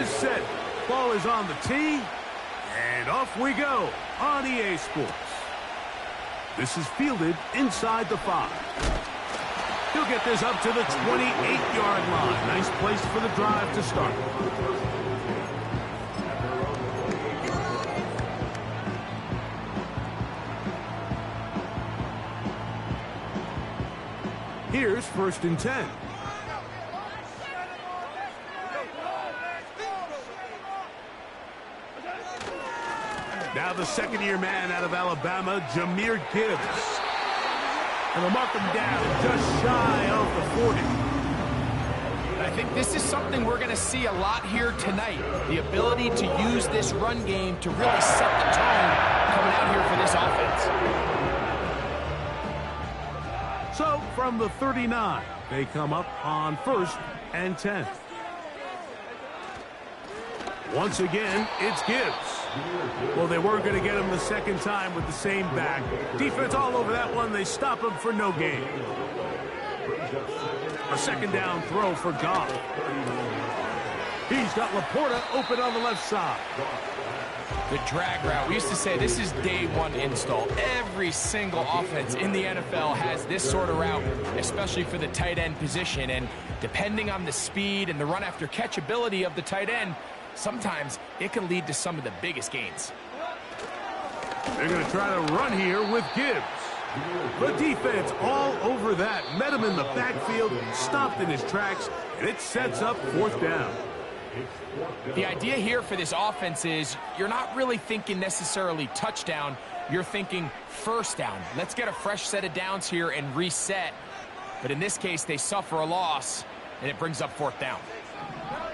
is set. Ball is on the tee. And off we go on EA Sports. This is fielded inside the 5. He'll get this up to the 28-yard line. Nice place for the drive to start. Here's 1st and 10. Now the second-year man out of Alabama, Jahmyr Gibbs. And they'll mark him down just shy of the 40. I think this is something we're going to see a lot here tonight. The ability to use this run game to really set the tone coming out here for this offense. So from the 39, they come up on 1st and 10. Once again, it's Gibbs. Well, they weren't going to get him the second time with the same back. Defense all over that one. They stop him for no gain. A second down throw for Goff. He's got Laporta open on the left side. The drag route. We used to say this is day one install. Every single offense in the NFL has this sort of route, especially for the tight end position. And depending on the speed and the run after catch ability of the tight end, sometimes it can lead to some of the biggest gains. They're going to try to run here with Gibbs. The defense all over that. Met him in the backfield, stopped in his tracks, and it sets up 4th down. The idea here for this offense is you're not really thinking necessarily touchdown. You're thinking 1st down. Let's get a fresh set of downs here and reset. But in this case, they suffer a loss, and it brings up 4th down.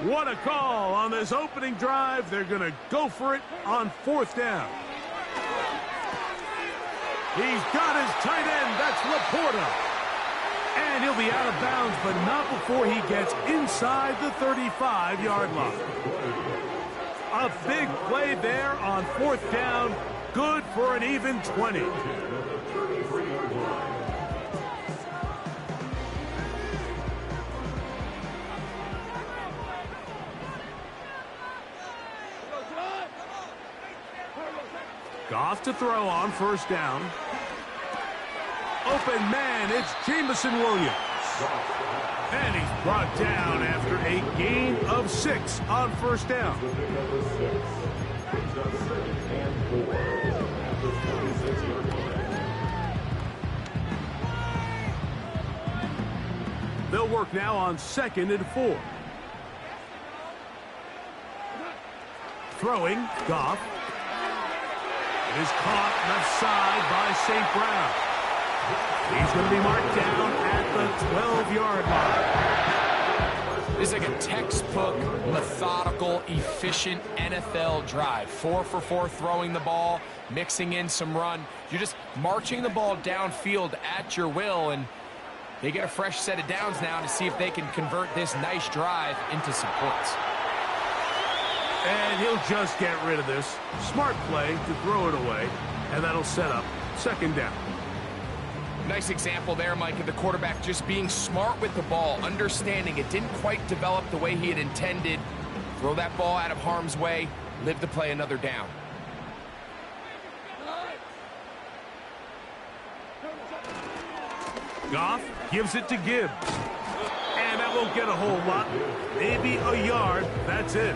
What a call on this opening drive. They're going to go for it on 4th down. He's got his tight end. That's Laporta. And he'll be out of bounds, but not before he gets inside the 35-yard line. A big play there on 4th down. Good for an even 20. Goff to throw on 1st down. Open man, it's Jameson Williams. And he's brought down after a gain of 6 on 1st down. They'll work now on 2nd and 4. Throwing, Goff. It is caught left side by St. Brown. He's going to be marked down at the 12-yard line. This is like a textbook, methodical, efficient NFL drive. 4 for 4 throwing the ball, mixing in some run. You're just marching the ball downfield at your will, and they get a fresh set of downs now to see if they can convert this nice drive into some points. And he'll just get rid of this. Smart play to throw it away, and that'll set up 2nd down. Nice example there, Mike, of the quarterback just being smart with the ball, understanding it didn't quite develop the way he had intended. Throw that ball out of harm's way, live to play another down. Goff gives it to Gibbs. And that won't get a whole lot. Maybe a yard. That's it.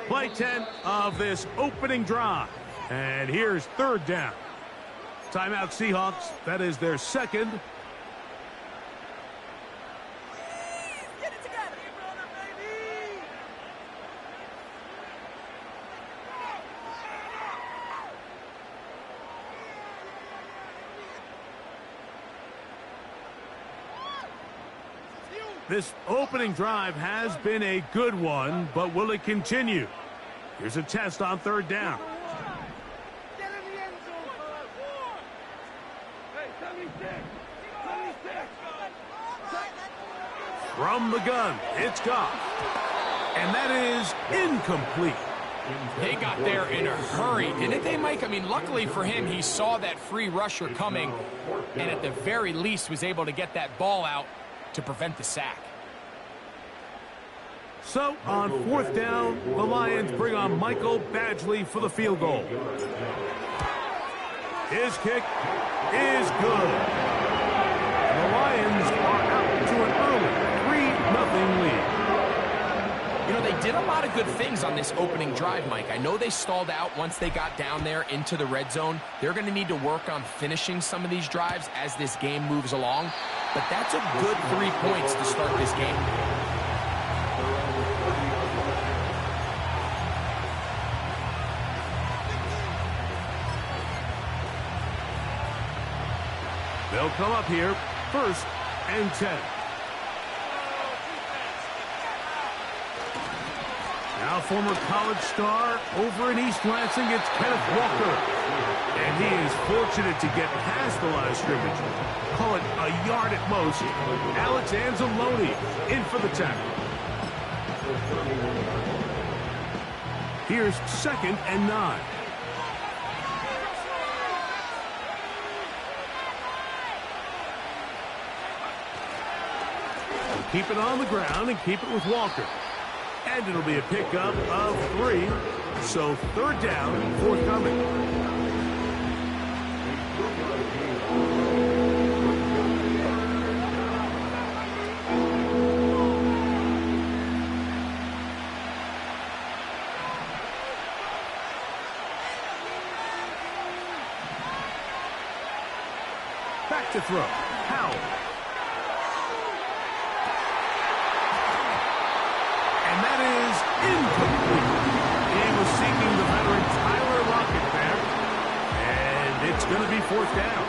Play 10 of this opening drive. And here's 3rd down. Timeout Seahawks. That is their 2nd. Get it together, brother, baby! This opening drive has been a good one, but will it continue? Here's a test on 3rd down. Get in the end zone, fellas. Hey, 76! 76! From the gun, it's Goff. And that is incomplete. They got there in a hurry, didn't they, Mike? I mean, luckily for him, he saw that free rusher coming and at the very least was able to get that ball out to prevent the sack. So, on 4th down, the Lions bring on Michael Badgley for the field goal. His kick is good. The Lions are out to an early 3-0 lead. You know, they did a lot of good things on this opening drive, Mike. I know they stalled out once they got down there into the red zone. They're going to need to work on finishing some of these drives as this game moves along. But that's a good 3 points to start this game. They'll come up here, 1st and 10. Now former college star over in East Lansing, it's Kenneth Walker. And he is fortunate to get past the line of scrimmage. Call it a yard at most. Alex Anzalone in for the tackle. Here's 2nd and 9. Keep it on the ground and keep it with Walker. And it'll be a pickup of 3. So 3rd down, forthcoming. Back to throw. Howell. And that is incomplete. He was seeking the veteran Tyler Lockett there. And it's going to be 4th down.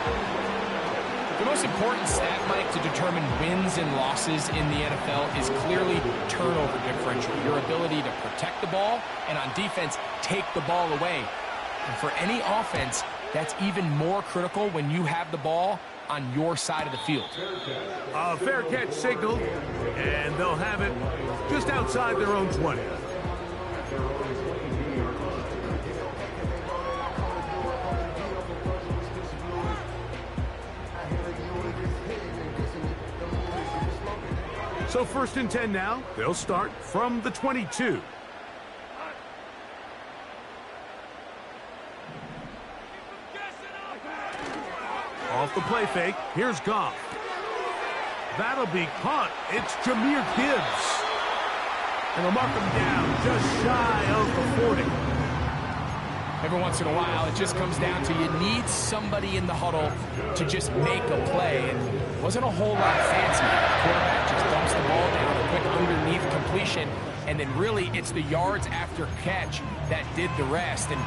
The most important stat, Mike, to determine wins and losses in the NFL is clearly turnover differential. Your ability to protect the ball and on defense, take the ball away. And for any offense, that's even more critical when you have the ball on your side of the field. A fair catch signaled, and they'll have it just outside their own 20. So 1st and 10 now. They'll start from the 22. Off the play fake, here's Goff. That'll be caught. It's Jahmyr Gibbs. And they'll mark him down just shy of the 40. Every once in a while, it just comes down to you need somebody in the huddle to just make a play. And it wasn't a whole lot fancy. The quarterback just dumps the ball down, a quick underneath completion, and then really it's the yards after catch that did the rest. And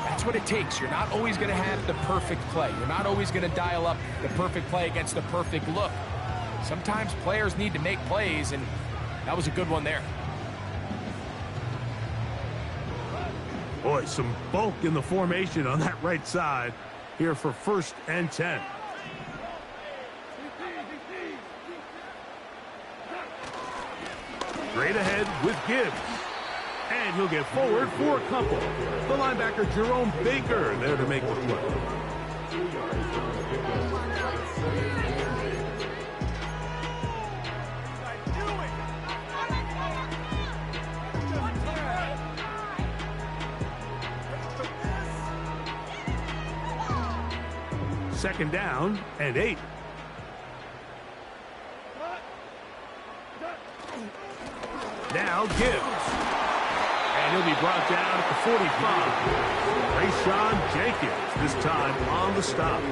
that's what it takes. You're not always going to have the perfect play. You're not always going to dial up the perfect play against the perfect look. Sometimes players need to make plays, and that was a good one there. Boy, some bulk in the formation on that right side here for 1st and 10. Straight ahead with Gibbs. And he'll get forward for a couple. The linebacker, Jerome Baker, there to make the play. Second down and 8. Now Gibbs. And he'll be brought down at the 45. Rayshawn Jenkins, this time on the stop.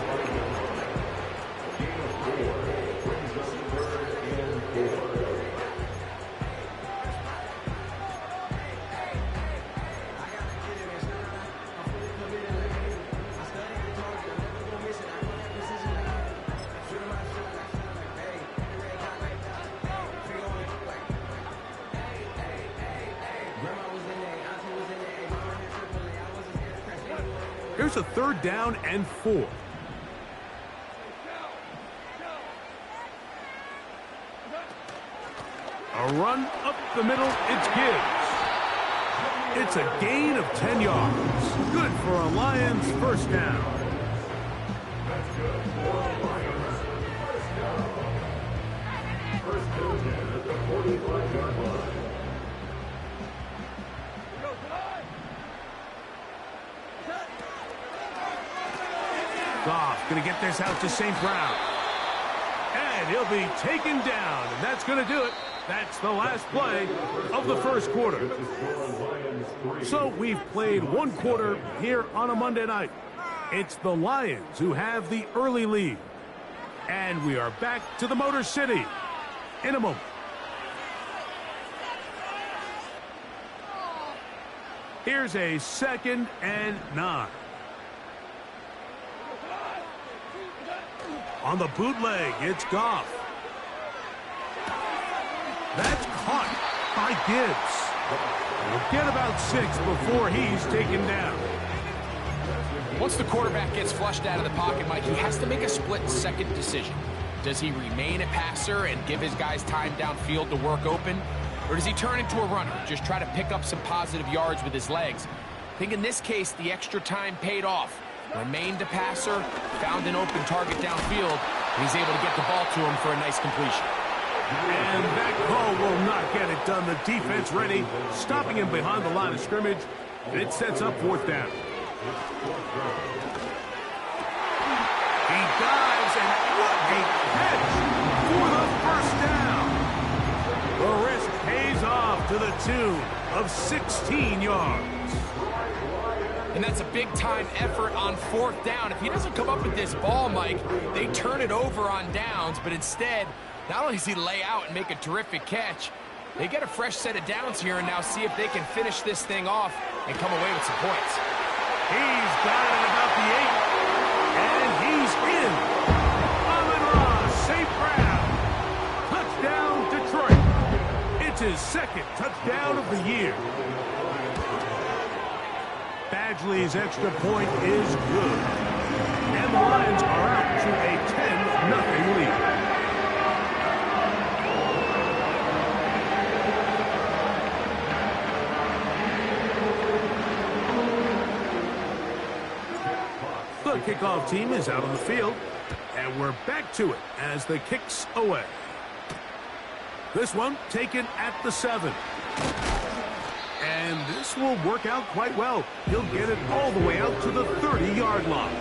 Here's a 3rd down and 4. A run up the middle, it's Gibbs. It's a gain of 10 yards. Good for a Lions first down. Goff going to get this out to St. Brown. And he'll be taken down, and that's going to do it. That's the last play of the first quarter. So we've played one quarter here on a Monday night. It's the Lions who have the early lead. And we are back to the Motor City in a moment. Here's a 2nd and 9. On the bootleg, it's Goff. That's caught by Gibbs. We'll get about 6 before he's taken down. Once the quarterback gets flushed out of the pocket, Mike, he has to make a split-second decision. Does he remain a passer and give his guys time downfield to work open? Or does he turn into a runner, just try to pick up some positive yards with his legs? I think in this case, the extra time paid off. Remained a passer, found an open target downfield, and he's able to get the ball to him for a nice completion. And that call will not get it done. The defense ready, stopping him behind the line of scrimmage, and it sets up 4th down. He dives, and what a catch for the first down. The risk pays off to the tune of 16 yards. And that's a big-time effort on 4th down. If he doesn't come up with this ball, Mike, they turn it over on downs, but instead, not only does he lay out and make a terrific catch, they get a fresh set of downs here and now see if they can finish this thing off and come away with some points. He's got it about the 8, and he's in. Amon-Ra St. Brown. Touchdown, Detroit. It's his 2nd touchdown of the year. Badgley's extra point is good. And the Lions are out to a 10-0 lead. The kickoff team is out on the field, and we're back to it as the kick's away. This one taken at the 7. And this will work out quite well. He'll get it all the way out to the 30-yard line.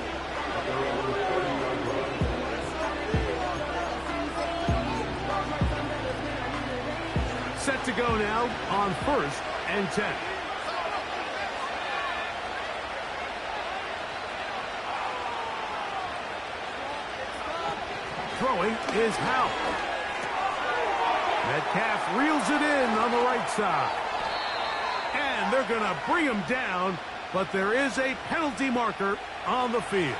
Set to go now on 1st and 10. Throwing is Howe. Metcalf reels it in on the right side. And they're going to bring him down, but there is a penalty marker on the field.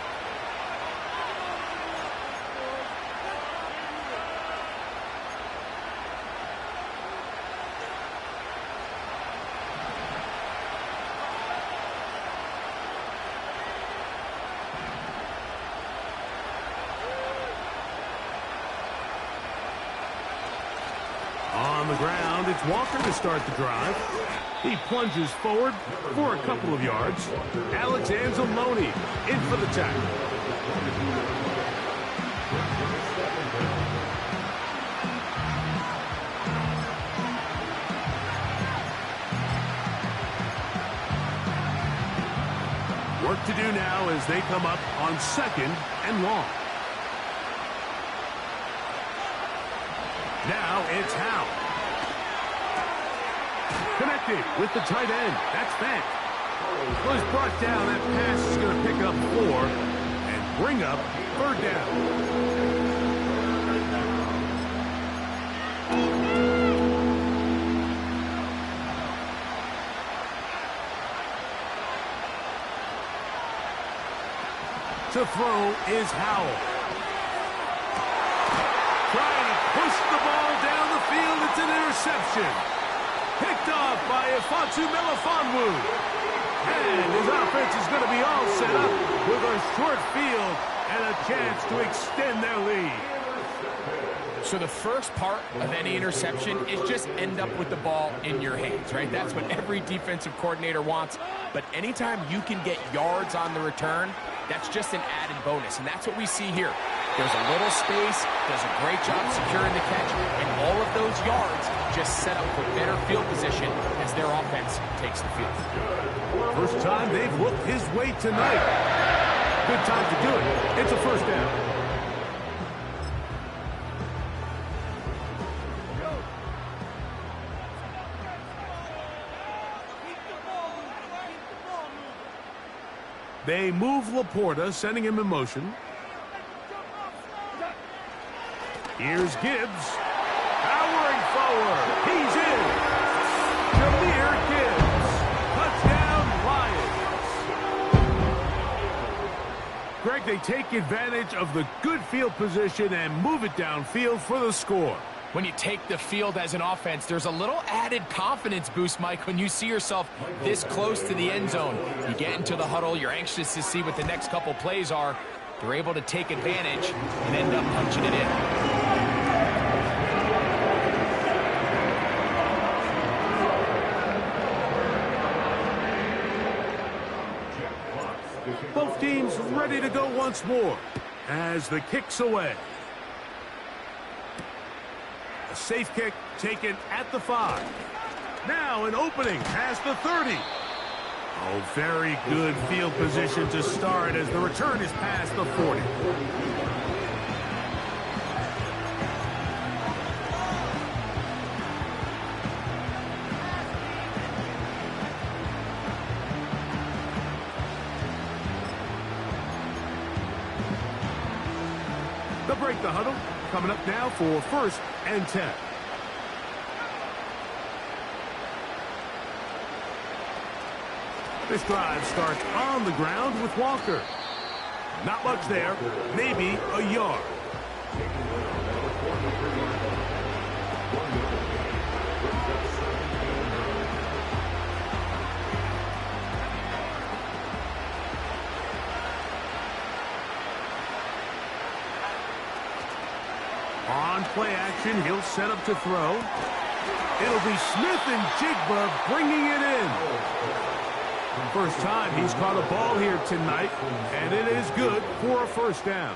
On the ground, it's Walker to start the drive. He plunges forward for a couple of yards. Alex Anzalone in for the tackle. Work to do now as they come up on 2nd and long. Now it's Howe. Connected with the tight end. That's Fant. Was brought down. That pass is going to pick up 4 and bring up 3rd down. To throw is Howell. Trying to push the ball down the field. It's an interception. Picked off by Ifeatu Melifonwu. And his offense is going to be all set up with a short field and a chance to extend their lead. So the first part of any interception is just end up with the ball in your hands, right? That's what every defensive coordinator wants. But anytime you can get yards on the return, that's just an added bonus. And that's what we see here. There's a little space, does a great job securing the catch, and all of those yards just set up for better field position as their offense takes the field. First time they've looked his way tonight. Good time to do it. It's a first down. They move Laporta, sending him in motion. Here's Gibbs. Powering forward. He's in. Jahmyr Gibbs. Touchdown, Lions. Greg, they take advantage of the good field position and move it downfield for the score. When you take the field as an offense, there's a little added confidence boost, Mike, when you see yourself this close to the end zone. You get into the huddle, you're anxious to see what the next couple plays are. They're able to take advantage and end up punching it in. Both teams ready to go once more as the kick's away. A safe kick taken at the 5. Now an opening past the 30. Oh, very good field position to start as the return is past the 40. They'll break the huddle. Coming up now for 1st and 10. This drive starts on the ground with Walker. Not much there, maybe a yard. On play action, he'll set up to throw. It'll be Smith and Jigba bringing it in. First time he's caught a ball here tonight, and it is good for a first down.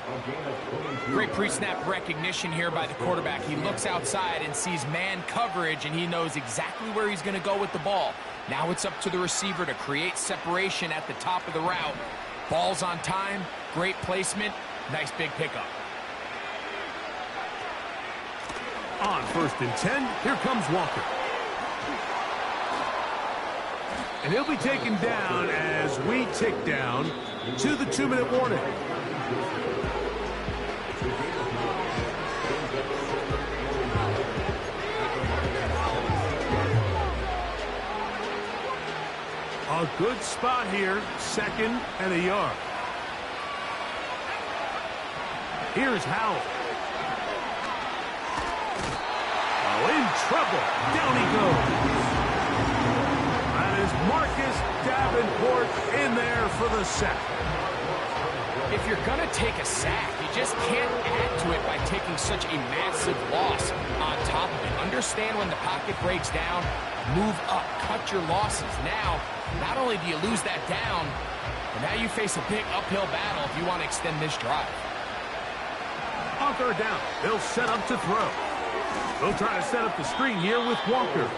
Great pre-snap recognition here by the quarterback. He looks outside and sees man coverage, and he knows exactly where he's going to go with the ball. Now it's up to the receiver to create separation at the top of the route. Ball's on time, great placement, nice big pickup. On 1st and 10, here comes Walker. And he'll be taken down as we tick down to the 2-minute warning. A good spot here, 2nd and a yard. Here's Howell. Oh, in trouble. Down he goes. That is Marcus Davenport in there for the sack. If you're going to take a sack, you just can't add to it by taking such a massive loss on top of it. Understand when the pocket breaks down, move up, cut your losses. Now, not only do you lose that down, but now you face a big uphill battle if you want to extend this drive. On 3rd down, they'll set up to throw. They'll try to set up the screen here with Walker.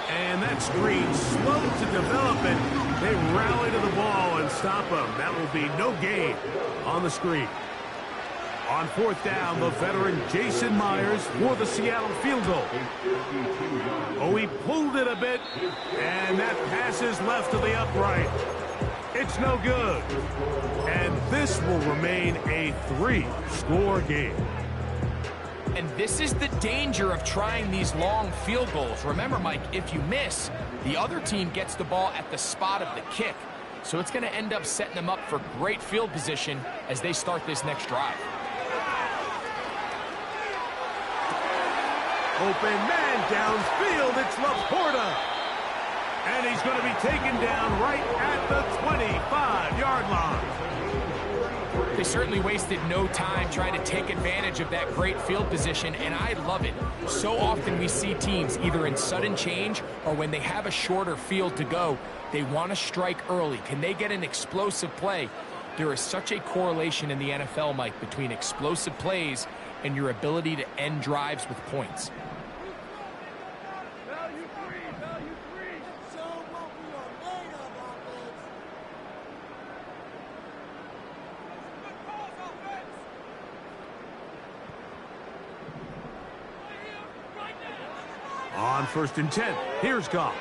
And that screen slow to develop, and they rally to the ball and stop him. That will be no gain on the screen. On 4th down, the veteran Jason Myers for the Seattle field goal. Oh, he pulled it a bit, and that pass is left to the upright. It's no good. And this will remain a 3-score game. And this is the danger of trying these long field goals. Remember, Mike, if you miss, the other team gets the ball at the spot of the kick. So it's going to end up setting them up for great field position as they start this next drive. Open man downfield. It's Laporta. And he's going to be taken down right at the 25-yard line. They certainly wasted no time trying to take advantage of that great field position, and I love it. So often we see teams either in sudden change or when they have a shorter field to go, they want to strike early. Can they get an explosive play? There is such a correlation in the NFL, Mike, between explosive plays and your ability to end drives with points. Value three. So what we are made of, offense. Good calls, offense. Right now. On 1st and 10, here's Goff.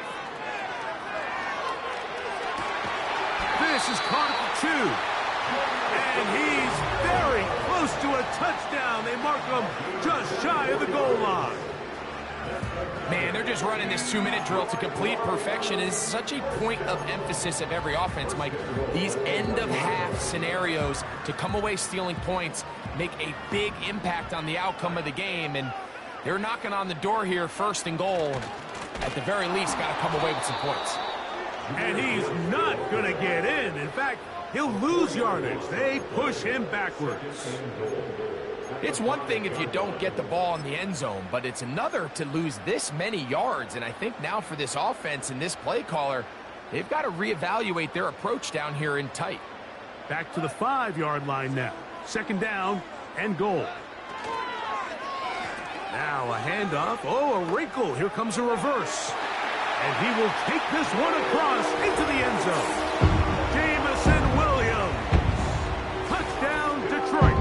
This is caught at the 2. And he's very close to a touchdown. They mark him just shy of the goal line. Man, they're just running this 2-minute drill to complete perfection. It's such a point of emphasis of every offense, Mike. These end-of-half scenarios to come away stealing points make a big impact on the outcome of the game. And they're knocking on the door here, 1st and goal. At the very least, got to come away with some points. And he's not going to get in. In fact, he'll lose yardage. They push him backwards. It's one thing if you don't get the ball in the end zone, but it's another to lose this many yards. And I think now for this offense and this play caller, they've got to reevaluate their approach down here in tight. Back to the 5-yard line now. 2nd down and goal. Now a handoff. Oh, a wrinkle. Here comes a reverse. And he will take this one across into the end zone. Jamison Williams. Touchdown, Detroit.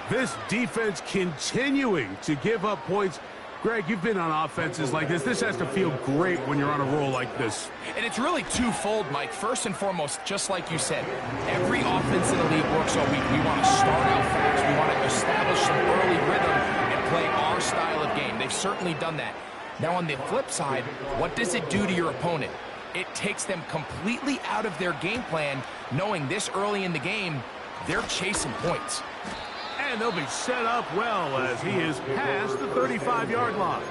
This defense continuing to give up points. Greg, you've been on offenses like this. This has to feel great when you're on a roll like this. And it's really twofold, Mike. First and foremost, just like you said, every offense in the league works all week. We want to start out fast. We want to establish some early rhythm and play our style of game. They've certainly done that. Now, on the flip side, what does it do to your opponent? It takes them completely out of their game plan, knowing this early in the game, they're chasing points. And they'll be set up well as he is past the 35-yard line.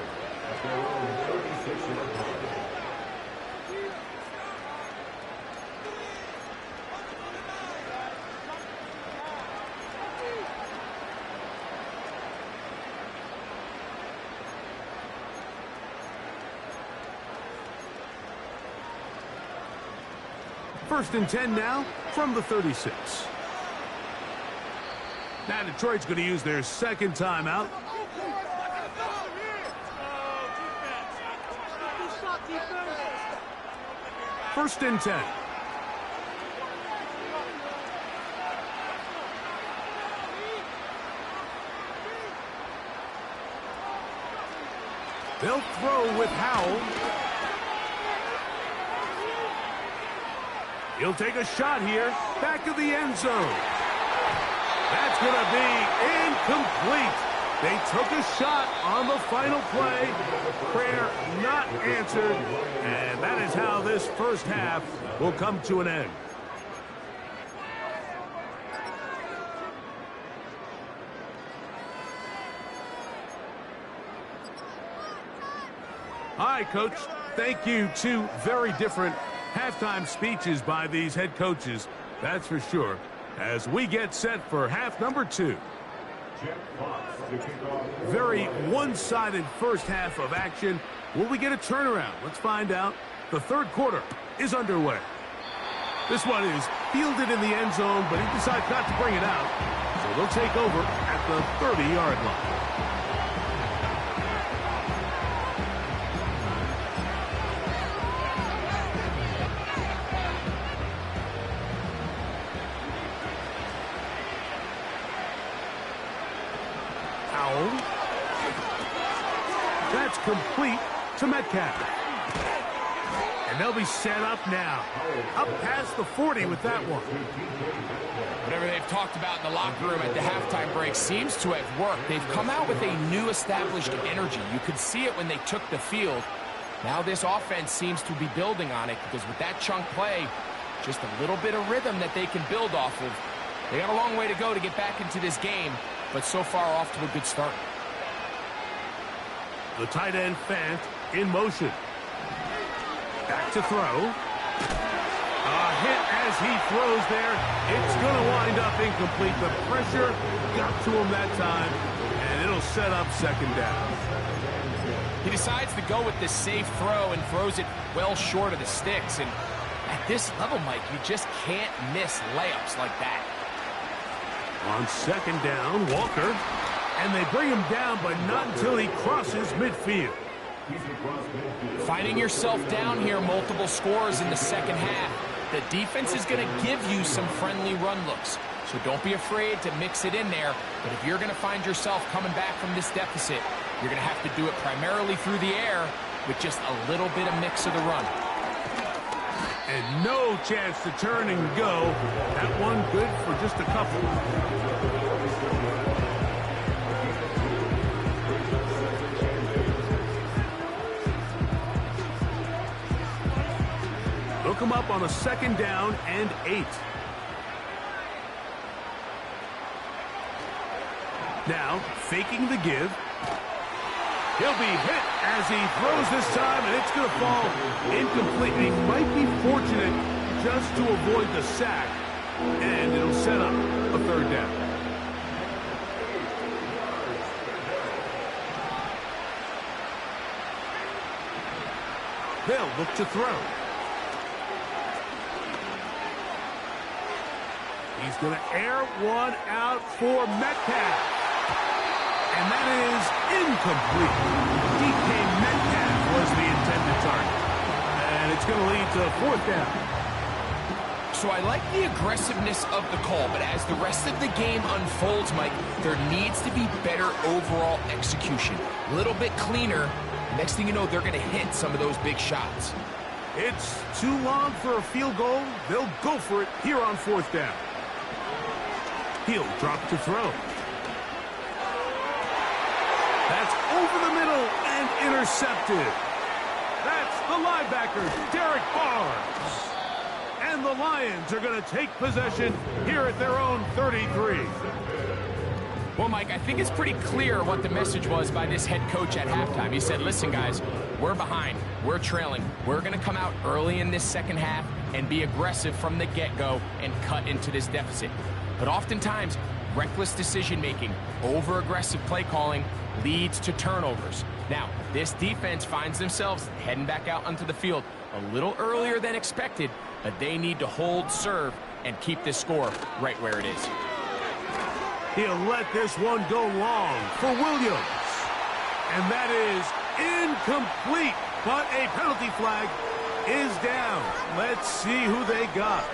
First and 10 now from the 36. Now Detroit's going to use their 2nd timeout. First and 10. They'll throw with Howell. He'll take a shot here, back of the end zone. That's going to be incomplete. They took a shot on the final play. Prayer not answered. And that is how this first half will come to an end. All right, Coach. Thank you. 2 very different halftime speeches by these head coaches. That's for sure. As we get set for half number 2. Very one-sided first half of action. Will we get a turnaround? Let's find out. The 3rd quarter is underway. This one is fielded in the end zone, but he decides not to bring it out. So they'll take over at the 30-yard line. That's complete to Metcalf. And they'll be set up now. Up past the 40 with that one. Whatever they've talked about in the locker room at the halftime break seems to have worked. They've come out with a new established energy. You could see it when they took the field. Now this offense seems to be building on it because with that chunk play, just a little bit of rhythm that they can build off of. They got a long way to go to get back into this game, but so far off to a good start. The tight end Fant in motion. Back to throw. A hit as he throws there. It's going to wind up incomplete. The pressure got to him that time, and it'll set up second down. He decides to go with this safe throw and throws it well short of the sticks. And at this level, Mike, you just can't miss layups like that. On second down, Walker. And they bring him down, but not until he crosses midfield. Finding yourself down here, multiple scores in the second half. The defense is going to give you some friendly run looks. So don't be afraid to mix it in there. But if you're going to find yourself coming back from this deficit, you're going to have to do it primarily through the air with just a little bit of mix of the run. And no chance to turn and go. That one good for just a couple. Hook him up on a second down and 8. Now, faking the give. He'll be hit as he throws this time, and it's going to fall incomplete. He might be fortunate just to avoid the sack, and it'll set up a third down. They'll look to throw. He's going to air one out for Metcalf. And that is incomplete. DK Metcalf was the intended target. And it's going to lead to a fourth down. So I like the aggressiveness of the call, but as the rest of the game unfolds, Mike, there needs to be better overall execution. A little bit cleaner. Next thing you know, they're going to hit some of those big shots. It's too long for a field goal. They'll go for it here on fourth down. He'll drop to throw. That's over the middle and intercepted. That's the linebacker, Derek Barnes. And the Lions are going to take possession here at their own 33. Well, Mike, I think it's pretty clear what the message was by this head coach at halftime. He said, listen, guys, we're behind. We're trailing. We're going to come out early in this second half and be aggressive from the get-go and cut into this deficit. But oftentimes, reckless decision-making, over-aggressive play calling leads to turnovers. Now, this defense finds themselves heading back out onto the field a little earlier than expected, but they need to hold serve and keep this score right where it is. He'll let this one go long for Williams. And that is incomplete, but a penalty flag is down. Let's see who they got.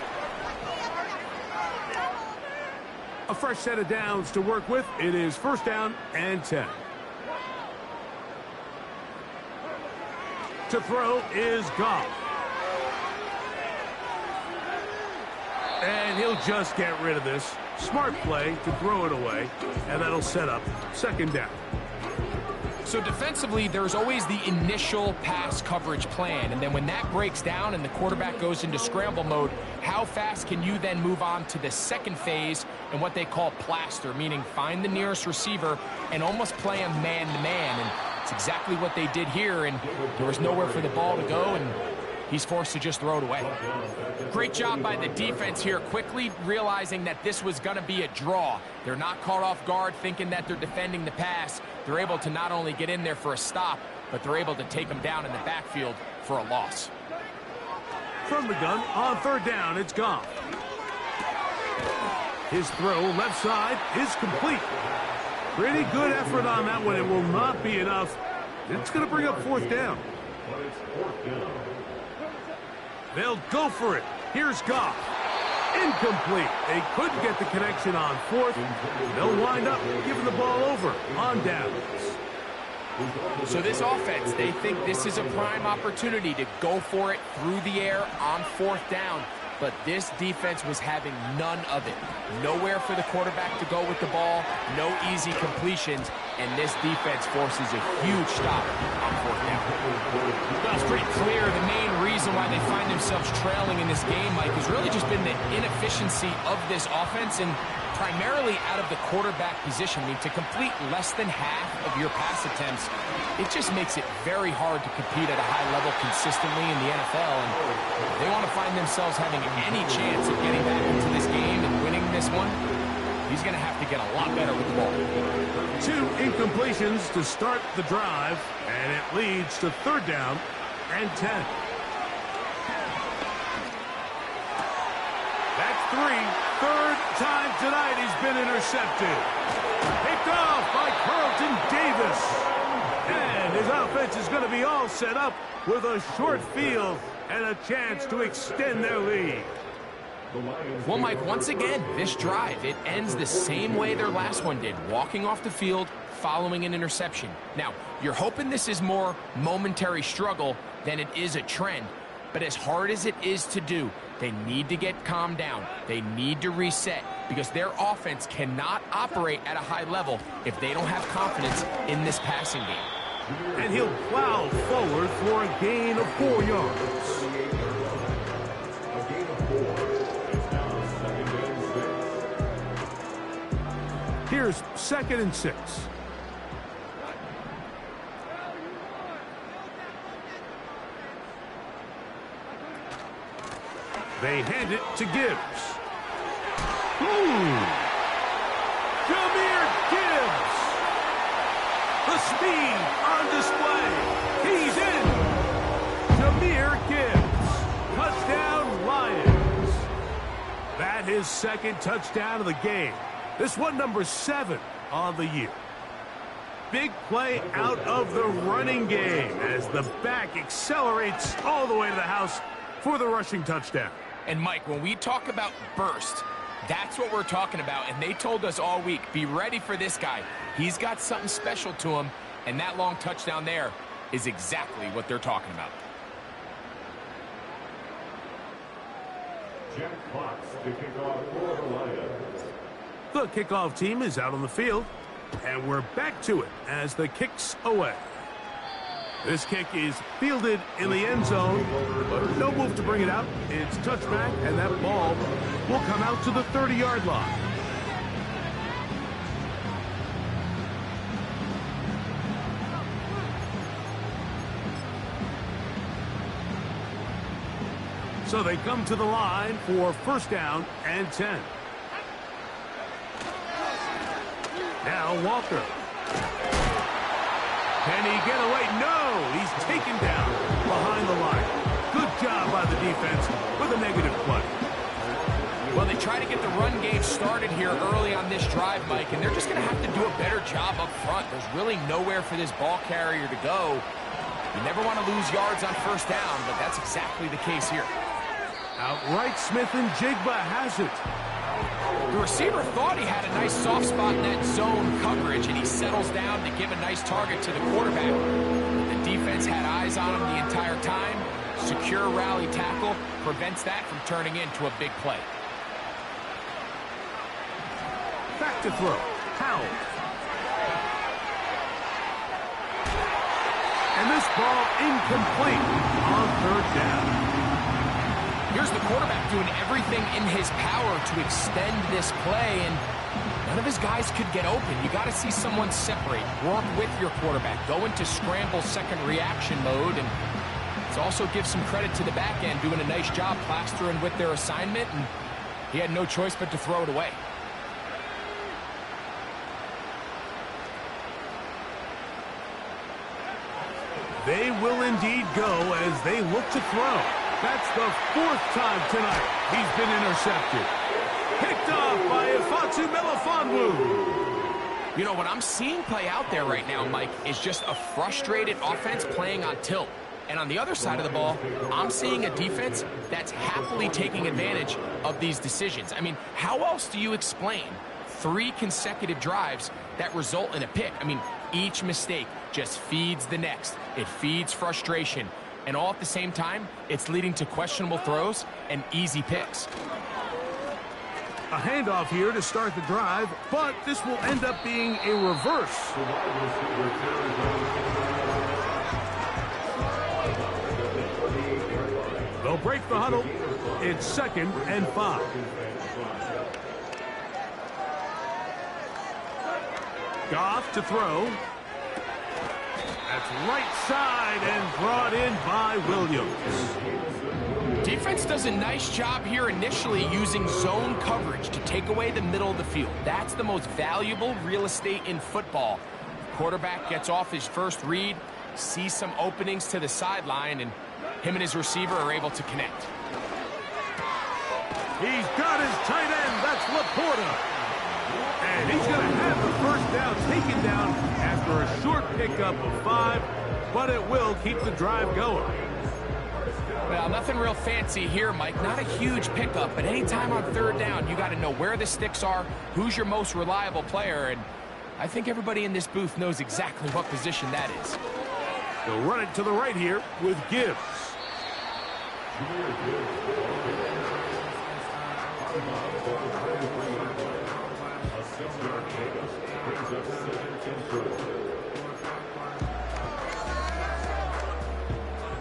A fresh set of downs to work with. It is first down and 10. To throw is Goff. And he'll just get rid of this. Smart play to throw it away, and that'll set up second down. So defensively, there's always the initial pass coverage plan, and then when that breaks down and the quarterback goes into scramble mode, how fast can you then move on to the second phase and what they call plaster, meaning find the nearest receiver and almost play him man-to-man, and it's exactly what they did here, and there was nowhere for the ball to go, and he's forced to just throw it away. Great job by the defense here, quickly realizing that this was going to be a draw. They're not caught off guard thinking that they're defending the pass. They're able to not only get in there for a stop, but they're able to take them down in the backfield for a loss. From the gun, on third down, it's Goff. His throw, left side, is complete. Pretty good effort on that one. It will not be enough. It's going to bring up fourth down. They'll go for it. Here's Goff. Incomplete. They couldn't get the connection on fourth. They'll wind up giving the ball over on downs. So this offense, they think this is a prime opportunity to go for it through the air on fourth down. But this defense was having none of it. Nowhere for the quarterback to go with the ball, no easy completions, and this defense forces a huge stop on fourth down. Well, it's pretty clear the main reason reason why they find themselves trailing in this game, Mike, has really just been the inefficiency of this offense and primarily out of the quarterback position. I mean, to complete less than half of your pass attempts, it just makes it very hard to compete at a high level consistently in the NFL. And if they want to find themselves having any chance of getting back into this game and winning this one, he's going to have to get a lot better with the ball. 2 incompletions to start the drive, and it leads to 3rd down and 10. That's 3rd time tonight he's been intercepted. Picked off by Carlton Davis. And his offense is going to be all set up with a short field and a chance to extend their lead. Well, Mike, once again, this drive, it ends the same way their last one did, walking off the field, following an interception. Now, you're hoping this is more momentary struggle than it is a trend, but as hard as it is to do, they need to get calmed down. They need to reset because their offense cannot operate at a high level if they don't have confidence in this passing game. And he'll plow forward for a gain of 4 yards. Here's 2nd and 6. They hand it to Gibbs. Jahmyr Gibbs. The speed on display. He's in. Jahmyr Gibbs. Touchdown, Lions. That his 2nd touchdown of the game. This one number 7 on the year. Big play out of the running game as the back accelerates all the way to the house for the rushing touchdown. And Mike, when we talk about burst, that's what we're talking about. And they told us all week, be ready for this guy. He's got something special to him. And that long touchdown there is exactly what they're talking about. Jack Fox to kick off for the Lions. The kickoff team is out on the field, and we're back to it as the kick's away. This kick is fielded in the end zone, but no move to bring it out. It's touchback, and that ball will come out to the 30-yard line. So they come to the line for 1st down and 10. Now Walker. Can he get away? No! He's taken down behind the line. Good job by the defense with a negative play. Well, they try to get the run game started here early on this drive, Mike, and they're just going to have to do a better job up front. There's really nowhere for this ball carrier to go. You never want to lose yards on 1st down, but that's exactly the case here. Outright Smith and Jigba has it. The receiver thought he had a nice soft spot in that zone coverage, and he settles down to give a nice target to the quarterback. The defense had eyes on him the entire time. Secure rally tackle prevents that from turning into a big play. Back to throw. Howell. And this ball incomplete on 3rd down. Here's the quarterback doing everything in his power to extend this play, and none of his guys could get open. You got to see someone separate, work with your quarterback, go into scramble second reaction mode, and it also gives some credit to the back end doing a nice job plastering with their assignment, and he had no choice but to throw it away. They will indeed go as they look to throw. That's the 4th time tonight he's been intercepted. Picked off by Ifeatu Melifonwu. You know, what I'm seeing play out there right now, Mike, is just a frustrated offense playing on tilt. And on the other side of the ball, I'm seeing a defense that's happily taking advantage of these decisions. I mean, how else do you explain 3 consecutive drives that result in a pick? I mean, each mistake just feeds the next. It feeds frustration. And all at the same time, it's leading to questionable throws and easy picks. A handoff here to start the drive, but this will end up being a reverse. They'll break the huddle. It's 2nd and 5. Goff to throw. That's right side and brought in by Williams. Defense does a nice job here initially using zone coverage to take away the middle of the field. That's the most valuable real estate in football. Quarterback gets off his first read, sees some openings to the sideline, and him and his receiver are able to connect. He's got his tight end. That's Laporta. And he's going to have the first down taken down after a short pickup of 5, but it will keep the drive going. Well, nothing real fancy here, Mike. Not a huge pickup, but anytime on 3rd down, you got to know where the sticks are, who's your most reliable player, and I think everybody in this booth knows exactly what position that is. They'll run it to the right here with Gibbs.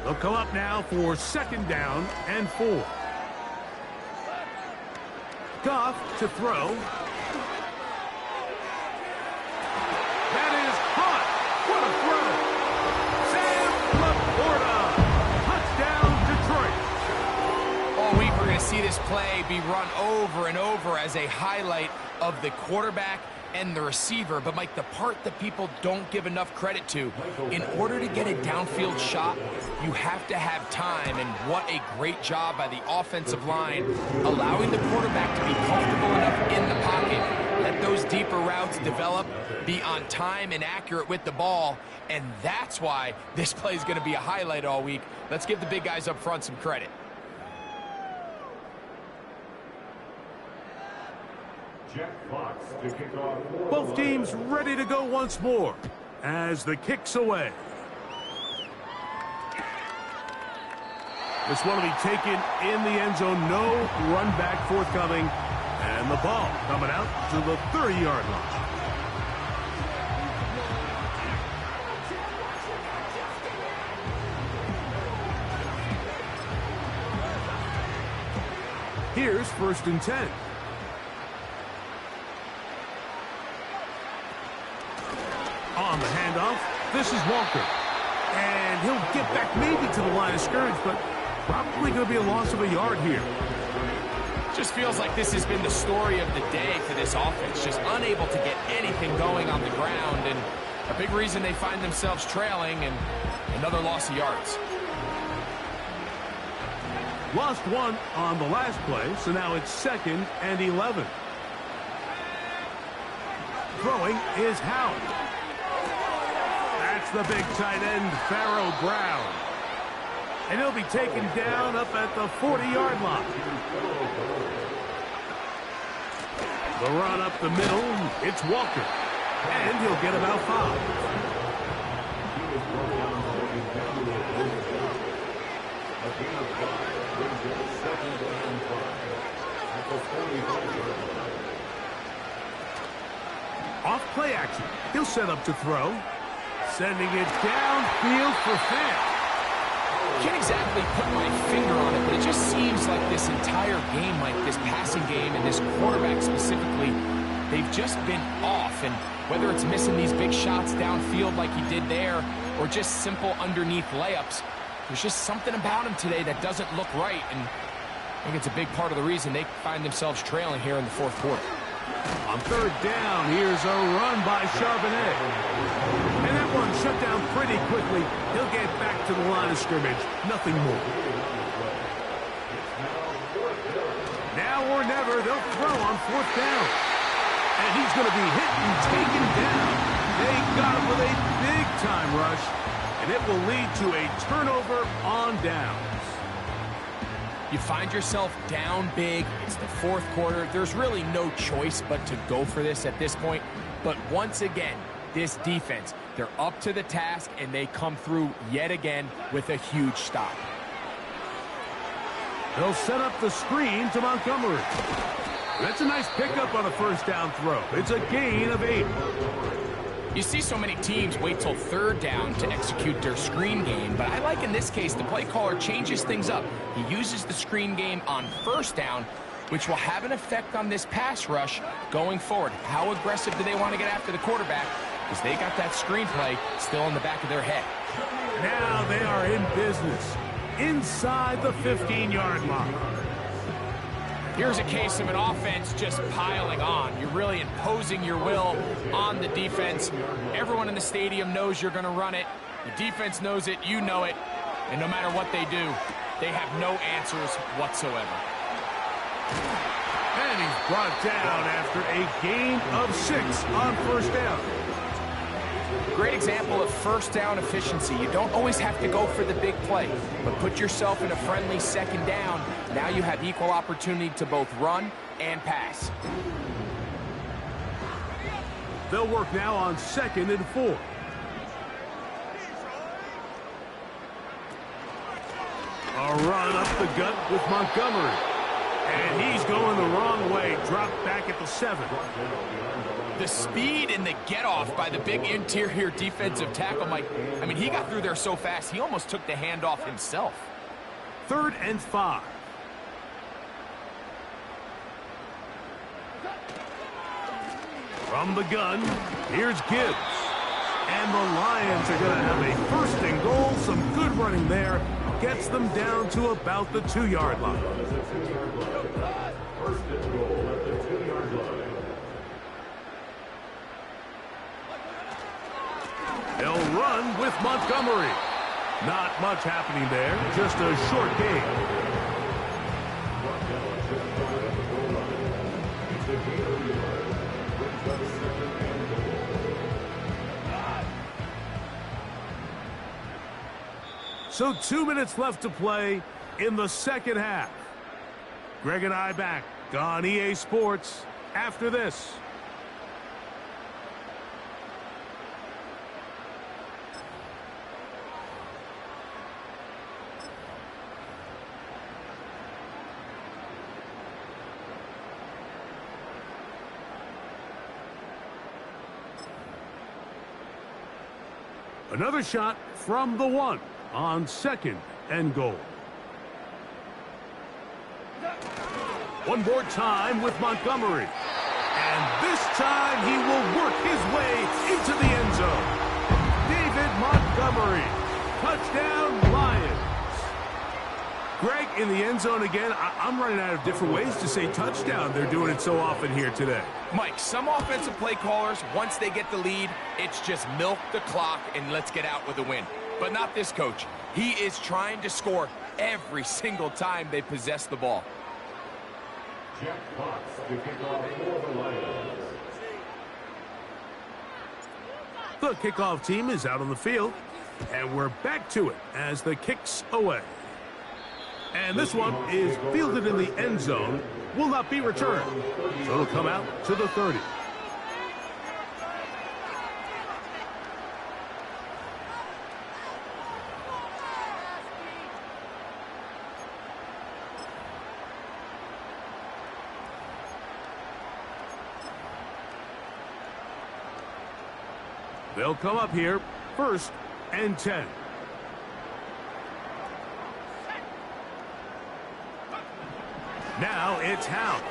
They'll come up now for 2nd down and 4. Goff to throw. That is caught. What a throw. Sam Laporta. Touchdown, Detroit. All week we're going to see this play be run over and over as a highlight of the quarterback and the receiver, but Mike, the part that people don't give enough credit to, in order to get a downfield shot, you have to have time, and what a great job by the offensive line, allowing the quarterback to be comfortable enough in the pocket, let those deeper routes develop, be on time and accurate with the ball, and that's why this play is going to be a highlight all week. Let's give the big guys up front some credit. Both teams ready to go once more as the kick's away. This one will be taken in the end zone. No run back forthcoming. And the ball coming out to the 30-yard line. Here's 1st and 10. On the handoff, this is Walker. And he'll get back maybe to the line of scrimmage, but probably going to be a loss of a yard here. Just feels like this has been the story of the day for this offense. Just unable to get anything going on the ground, and a big reason they find themselves trailing, and another loss of yards. Lost 1 on the last play, so now it's 2nd and 11. Throwing is Howard. That's the big tight end, Pharaoh Brown. And he'll be taken down up at the 40-yard line. The run up the middle, it's Walker. And he'll get about 5. Off play action. He'll set up to throw. Sending it downfield for Fant. Can't exactly put my finger on it, but it just seems like this entire game, Mike, this passing game and this quarterback specifically, they've just been off. And whether it's missing these big shots downfield like he did there or just simple underneath layups, there's just something about him today that doesn't look right. And I think it's a big part of the reason they find themselves trailing here in the 4th quarter. On 3rd down, here's a run by Charbonnet. And that one shut down pretty quickly. He'll get back to the line of scrimmage. Nothing more. Now or never, they'll throw on 4th down. And he's going to be hit and taken down. They got him with a big-time rush. And it will lead to a turnover on downs. You find yourself down big. It's the 4th quarter. There's really no choice but to go for this at this point. But once again, this defense, they're up to the task, and they come through yet again with a huge stop. They'll set up the screen to Montgomery. That's a nice pickup on a 1st down throw. It's a gain of 8. You see so many teams wait till third down to execute their screen game, but I like in this case the play caller changes things up. He uses the screen game on first down, which will have an effect on this pass rush going forward. How aggressive do they want to get after the quarterback? Because they got that screenplay still in the back of their head. Now they are in business inside the 15-yard line. Here's a case of an offense just piling on. You're really imposing your will on the defense. Everyone in the stadium knows you're going to run it. The defense knows it, you know it. And no matter what they do, they have no answers whatsoever. And he's brought down after a gain of 6 on first down. Great example of first down efficiency. You don't always have to go for the big play, but put yourself in a friendly second down. Now you have equal opportunity to both run and pass. They'll work now on 2nd and 4. A run up the gut with Montgomery. And he's going the wrong way. Dropped back at the 7. The speed and the get-off by the big interior defensive tackle, Mike. I mean, he got through there so fast, he almost took the handoff himself. 3rd and 5. From the gun, here's Gibbs. And the Lions are going to have a 1st and goal. Some good running there. Gets them down to about the 2-yard line. 1st and goal at the 2-yard line. They'll run with Montgomery. Not much happening there, just a short gain. So 2 minutes left to play in the second half. Greg and I back on EA Sports after this. Another shot from the 1 on 2nd and goal. One more time with Montgomery. And this time he will work his way into the end zone. David Montgomery. Touchdown, Lions. Greg, in the end zone again. I'm running out of different ways to say touchdown. They're doing it so often here today. Mike, some offensive play callers, once they get the lead, it's just milk the clock and let's get out with a win. But not this coach. He is trying to score every single time they possess the ball. Jack Fox to kick off for the Lions. The kickoff team is out on the field, and we're back to it as the kick's away. And this one is fielded in the end zone, will not be returned. So it'll come out to the 30. They'll come up here, 1st and 10. Now it's Howe.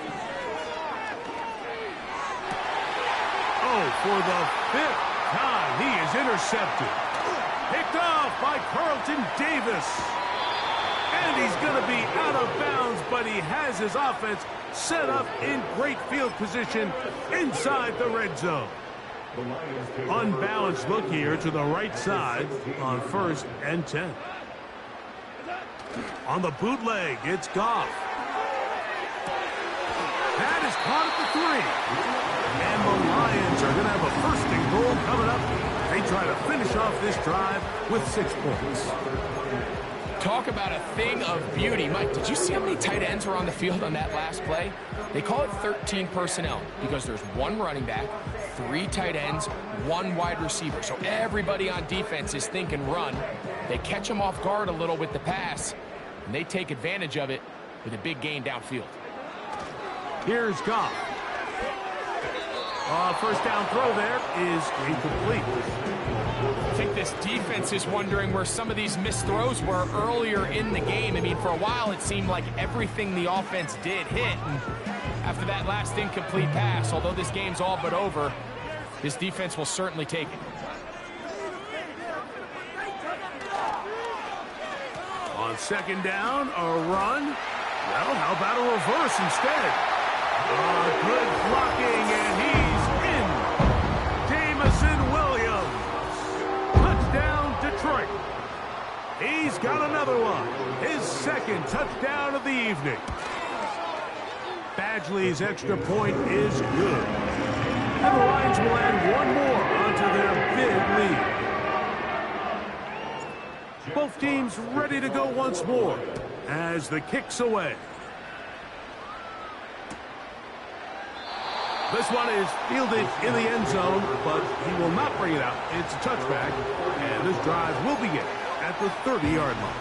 Oh, for the 5th time, he is intercepted. Picked off by Carlton Davis. And he's going to be out of bounds, but he has his offense set up in great field position inside the red zone. Unbalanced look here to the right side on 1st and 10. On the bootleg, it's Goff. That is caught at the 3. And the Lions are going to have a 1st and goal coming up. They try to finish off this drive with 6 points. Talk about a thing of beauty. Mike, did you see how many tight ends were on the field on that last play? They call it 13 personnel because there's 1 running back, 3 tight ends, 1 wide receiver. So everybody on defense is thinking run. They catch them off guard a little with the pass, and they take advantage of it with a big gain downfield. Here's Goff. First down throw there is incomplete. I think this defense is wondering where some of these missed throws were earlier in the game. I mean, for a while it seemed like everything the offense did hit. And after that last incomplete pass, although this game's all but over, this defense will certainly take it. On second down, a run. Well, how about a reverse instead? Good blocking, and he's in. Jamison Williams. Touchdown, Detroit. He's got another one. His second touchdown of the evening. Badgley's extra point is good. And the Lions will add one more onto their big lead. Both teams ready to go once more as the kick's away. This one is fielded in the end zone, but he will not bring it out. It's a touchback, and this drive will begin at the 30-yard line.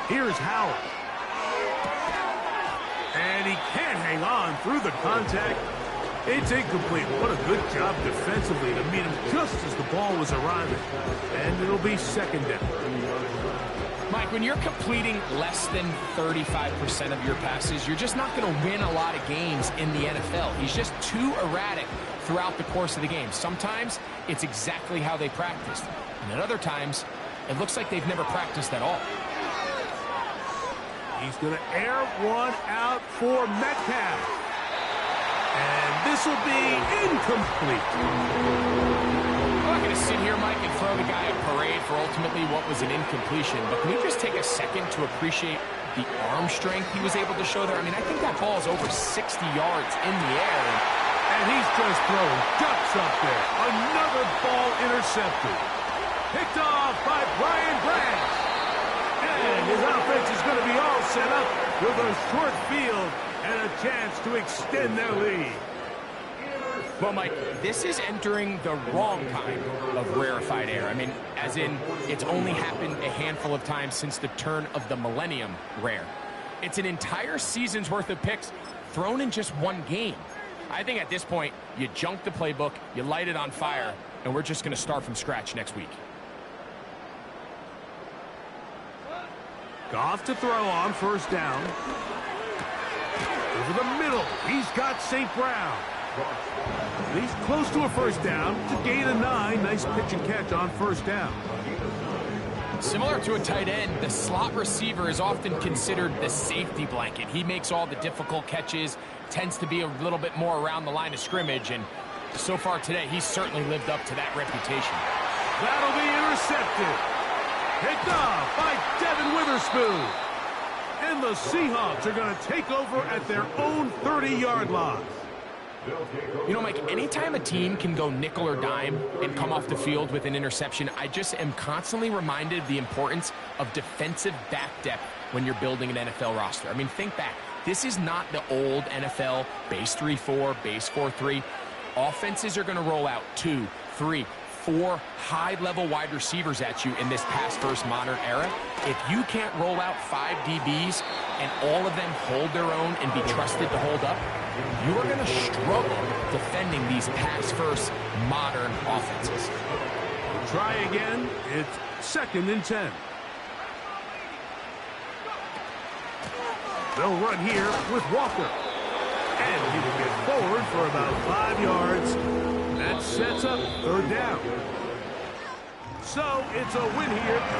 Here's Howard. And he can't hang on through the contact. It's incomplete. What a good job defensively to meet him just as the ball was arriving. And it'll be second down. Mike, when you're completing less than 35% of your passes, you're just not going to win a lot of games in the NFL. He's just too erratic throughout the course of the game. Sometimes it's exactly how they practiced. And at other times, it looks like they've never practiced at all. He's going to air one out for Metcalf. And this will be incomplete. I'm not going to sit here, Mike, and throw the guy a parade for ultimately what was an incompletion, but can we just take a second to appreciate the arm strength he was able to show there? I mean, I think that ball is over 60 yards in the air. And he's just throwing ducks up there. Another ball intercepted. Picked off by Brian Branch. And his offense is going to be all set up with a short field and a chance to extend their lead. Well, Mike, this is entering the wrong kind of rarefied air. I mean, as in, it's only happened a handful of times since the turn of the millennium rare. It's an entire season's worth of picks thrown in just one game. I think at this point, you junk the playbook, you light it on fire, and we're just going to start from scratch next week. Goff to throw on first down. Over the middle, he's got St. Brown. He's close to a first down to gain a 9. Nice pitch and catch on first down. Similar to a tight end, the slot receiver is often considered the safety blanket. He makes all the difficult catches, tends to be a little bit more around the line of scrimmage, and so far today, he's certainly lived up to that reputation. That'll be intercepted. Picked off by Devin Witherspoon. And the Seahawks are going to take over at their own 30-yard line. You know, Mike, anytime a team can go nickel or dime and come off the field with an interception, I just am constantly reminded of the importance of defensive back depth when you're building an NFL roster. I mean, think back. This is not the old NFL base 3-4, base 4-3. Offenses are going to roll out 2, 3, 4 high-level wide receivers at you in this pass-first modern era. If you can't roll out 5 DBs and all of them hold their own and be trusted to hold up, you are going to struggle defending these pass-first modern offenses. Try again. It's second and 10. They'll run here with Walker. And he will get forward for about 5 yards. That sets up third down. So it's a win here.